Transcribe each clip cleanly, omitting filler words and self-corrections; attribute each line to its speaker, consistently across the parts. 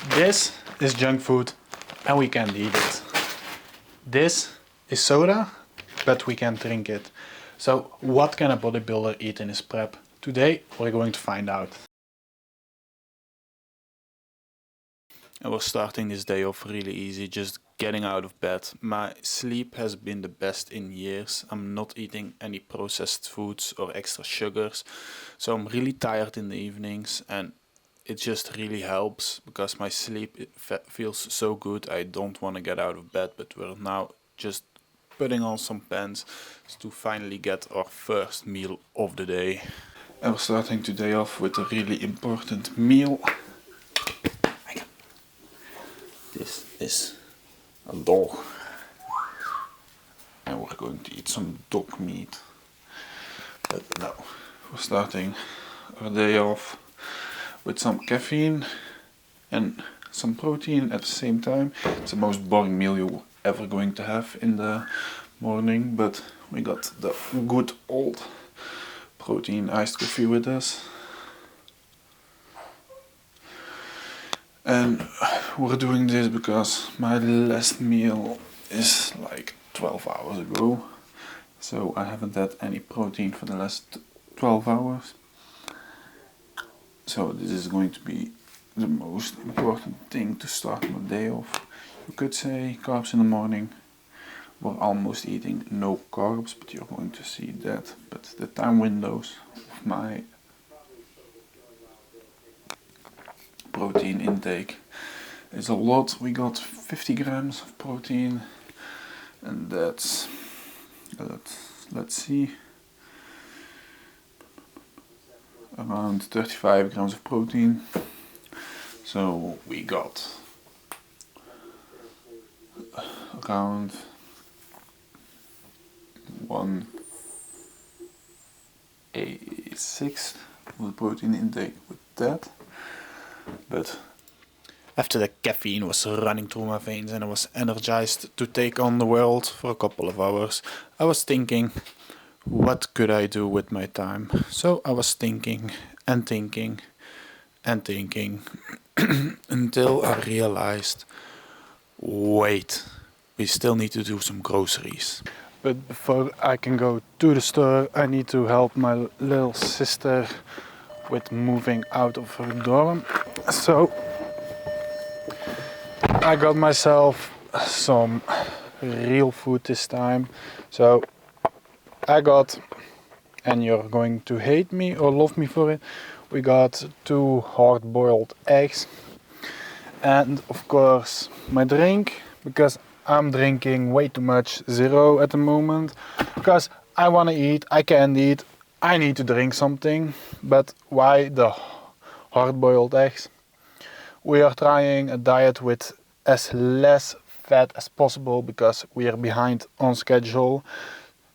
Speaker 1: This is junk food and we can't eat it. This is soda, but we can't drink it. So what can a bodybuilder eat in his prep? Today we're going to find out. I was starting this day off really easy, just getting out of bed. My sleep has been the best in years. I'm not eating any processed foods or extra sugars. So I'm really tired in the evenings and it just really helps because my sleep feels so good. I don't want to get out of bed, but we're now just putting on some pants to finally get our first meal of the day. And we're starting today off with a really important meal. This is a dog. And we're going to eat some dog meat. But no, we're starting our day off with some caffeine and some protein at the same time. It's the most boring meal you're ever going to have in the morning, but we got the good old protein iced coffee with us. And we're doing this because my last meal is like 12 hours ago. So I haven't had any protein for the last 12 hours. So this is going to be the most important thing to start my day off. You could say carbs in the morning. We're almost eating no carbs, but you're going to see that. But the time windows of my protein intake is a lot. We got 50 grams of protein, and that's, let's see, around 35 grams of protein. So we got around 1/86 of the protein intake with that. But after the caffeine was running through my veins and I was energized to take on the world for a couple of hours, I was thinking, what could I do with my time? So I was thinking and thinking and thinking until I realized, wait, we still need to do some groceries. But before I can go to the store, I need to help my little sister with moving out of her dorm. So I got myself some real food this time. So I got, and you're going to hate me or love me for it, we got 2 hard-boiled eggs and of course my drink, because I'm drinking way too much zero at the moment because I want to eat, I can't eat, I need to drink something. But why the hard-boiled eggs? We are trying a diet with as less fat as possible because we are behind on schedule.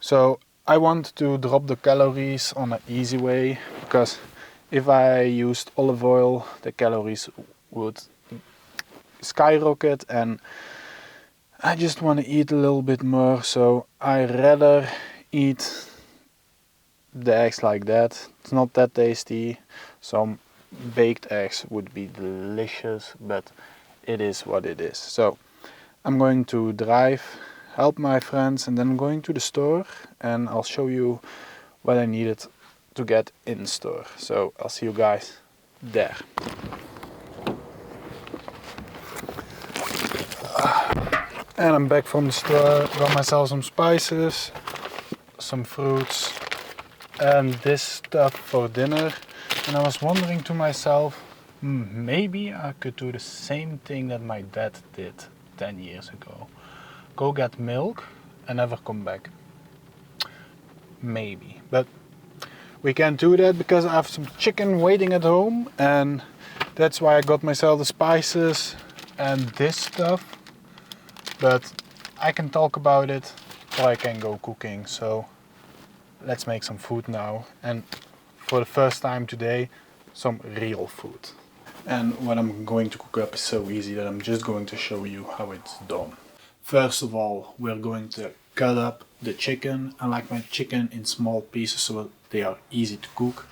Speaker 1: So I want to drop the calories on an easy way, because if I used olive oil, the calories would skyrocket and I just want to eat a little bit more. So I rather eat the eggs like that. It's not that tasty. Some baked eggs would be delicious, but it is what it is. So I'm going to drive, help my friends, and then I'm going to the store and I'll show you what I needed to get in store. So I'll see you guys there. And I'm back from the store, got myself some spices, some fruits and this stuff for dinner. And I was wondering to myself, maybe I could do the same thing that my dad did 10 years ago. Go get milk and never come back. Maybe, but we can't do that because I have some chicken waiting at home, and that's why I got myself the spices and this stuff. But I can talk about it or I can go cooking. So let's make some food now, and for the first time today, some real food. And what I'm going to cook up is so easy that I'm just going to show you how it's done. First of all, we're going to cut up the chicken. I like my chicken in small pieces so they are easy to cook.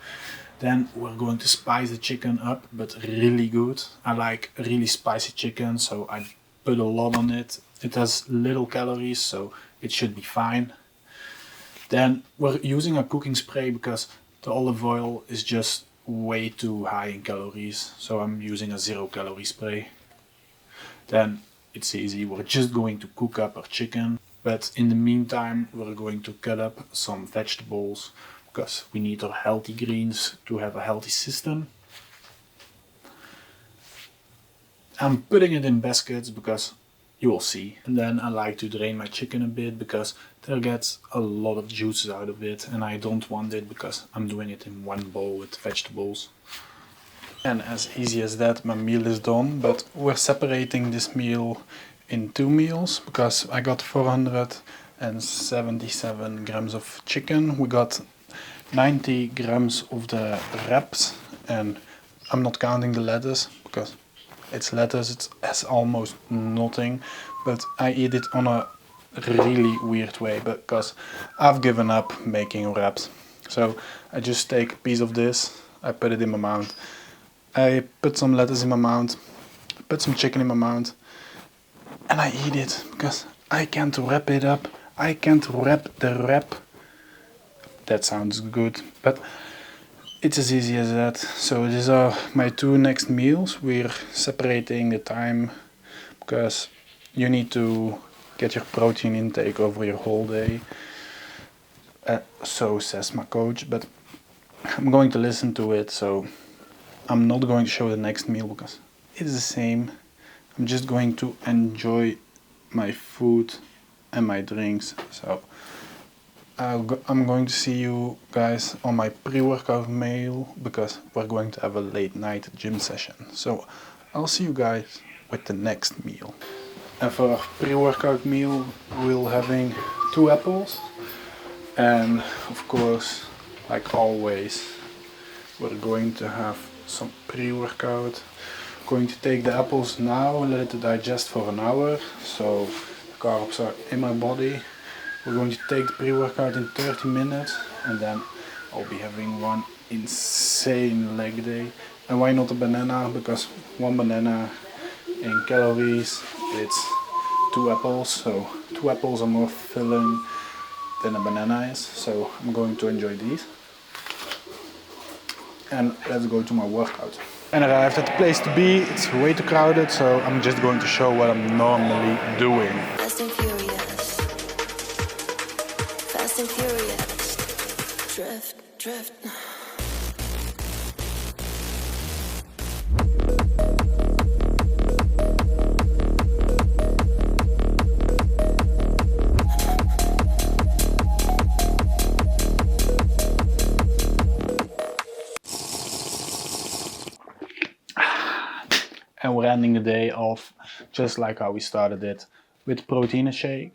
Speaker 1: Then we're going to spice the chicken up, but really good. I like really spicy chicken, so I put a lot on it. It has little calories, so it should be fine. Then we're using a cooking spray because the olive oil is just way too high in calories, so I'm using a 0-calorie spray. Then it's easy, we're just going to cook up our chicken, but in the meantime we're going to cut up some vegetables because we need our healthy greens to have a healthy system. I'm putting it in baskets because you will see. And then I like to drain my chicken a bit because there gets a lot of juices out of it, and I don't want it because I'm doing it in one bowl with vegetables. And as easy as that, my meal is done, but we're separating this meal in 2 meals because I got 477 grams of chicken. We got 90 grams of the wraps, and I'm not counting the lettuce because it's lettuce, it has almost nothing, but I eat it on a really weird way because I've given up making wraps. So I just take a piece of this, I put it in my mouth, I put some lettuce in my mouth, put some chicken in my mouth, and I eat it because I can't wrap it up. I can't wrap the wrap. That sounds good, but it's as easy as that. So these are my 2 next meals. We're separating the time because you need to get your protein intake over your whole day. So says my coach, but I'm going to listen to it, so I'm not going to show the next meal because it's the same. I'm just going to enjoy my food and my drinks. So I'm going to see you guys on my pre-workout meal because we're going to have a late night gym session. So I'll see you guys with the next meal. And for our pre-workout meal, we're having 2 apples. And of course, like always, we're going to have some pre-workout. Going to take the apples now, let it digest for an hour, so the carbs are in my body. We're going to take the pre-workout in 30 minutes, and then I'll be having one insane leg day. And why not a banana? Because 1 banana in calories, it's 2 apples, so 2 apples are more filling than a banana is, so I'm going to enjoy these. And let's go to my workout. And arrived at the place to be. It's way too crowded, so I'm just going to show what I'm normally doing.
Speaker 2: Fast and furious. Fast and furious. Drift, drift.
Speaker 1: And we're ending the day off just like how we started it, with protein shake.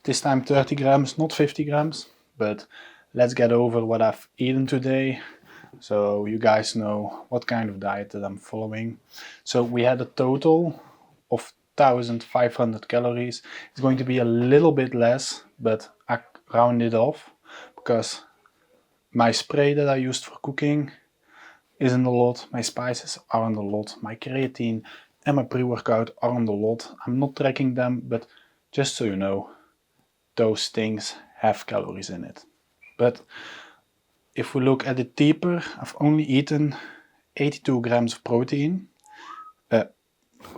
Speaker 1: This time 30 grams, not 50 grams, but let's get over what I've eaten today so you guys know what kind of diet that I'm following. So we had a total of 1,500 calories. It's going to be a little bit less, but I rounded off because my spray that I used for cooking isn't a lot, my spices aren't a lot, my creatine and my pre-workout aren't a lot. I'm not tracking them, but just so you know, those things have calories in it. But if we look at it deeper, I've only eaten 82 grams of protein,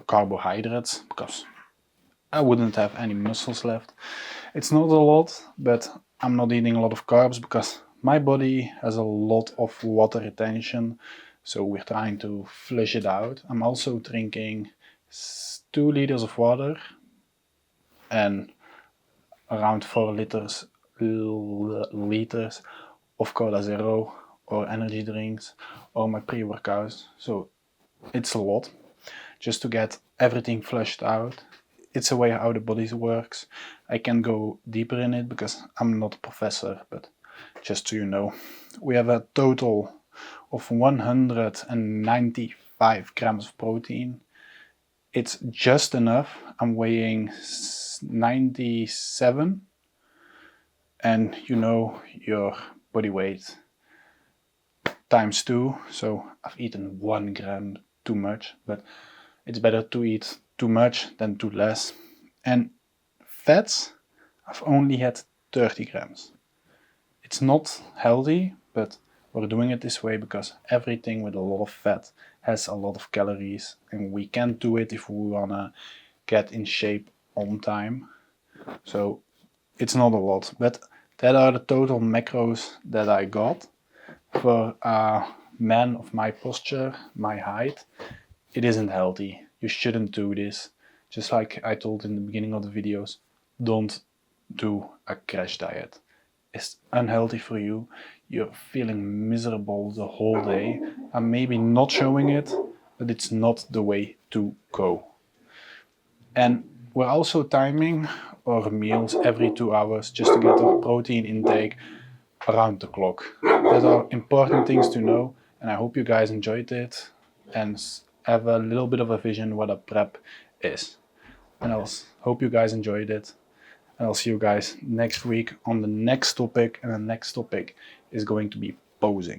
Speaker 1: carbohydrates, because I wouldn't have any muscles left. It's not a lot, but I'm not eating a lot of carbs because my body has a lot of water retention, so we're trying to flush it out. I'm also drinking 2 liters of water and around 4 liters of Cola Zero or energy drinks or my pre-workouts. So it's a lot just to get everything flushed out. It's a way how the body works. I can go deeper in it because I'm not a professor, but just so you know, we have a total of 195 grams of protein. It's just enough. I'm weighing 97, and you know your body weight times 2, so I've eaten 1 gram too much, but it's better to eat too much than too less. And fats, I've only had 30 grams. It's not healthy, but we're doing it this way because everything with a lot of fat has a lot of calories, and we can't do it if we wanna get in shape on time. So it's not a lot, but that are the total macros that I got. For a man of my posture, my height, it isn't healthy. You shouldn't do this. Just like I told in the beginning of the videos, don't do a crash diet. It's unhealthy for you. You're feeling miserable the whole day. I'm maybe not showing it, but it's not the way to go. And we're also timing our meals every 2 hours just to get our protein intake around the clock. Those are important things to know, and I hope you guys enjoyed it and have a little bit of a vision what a prep is. And I hope you guys enjoyed it. And I'll see you guys next week on the next topic, and the next topic is going to be posing.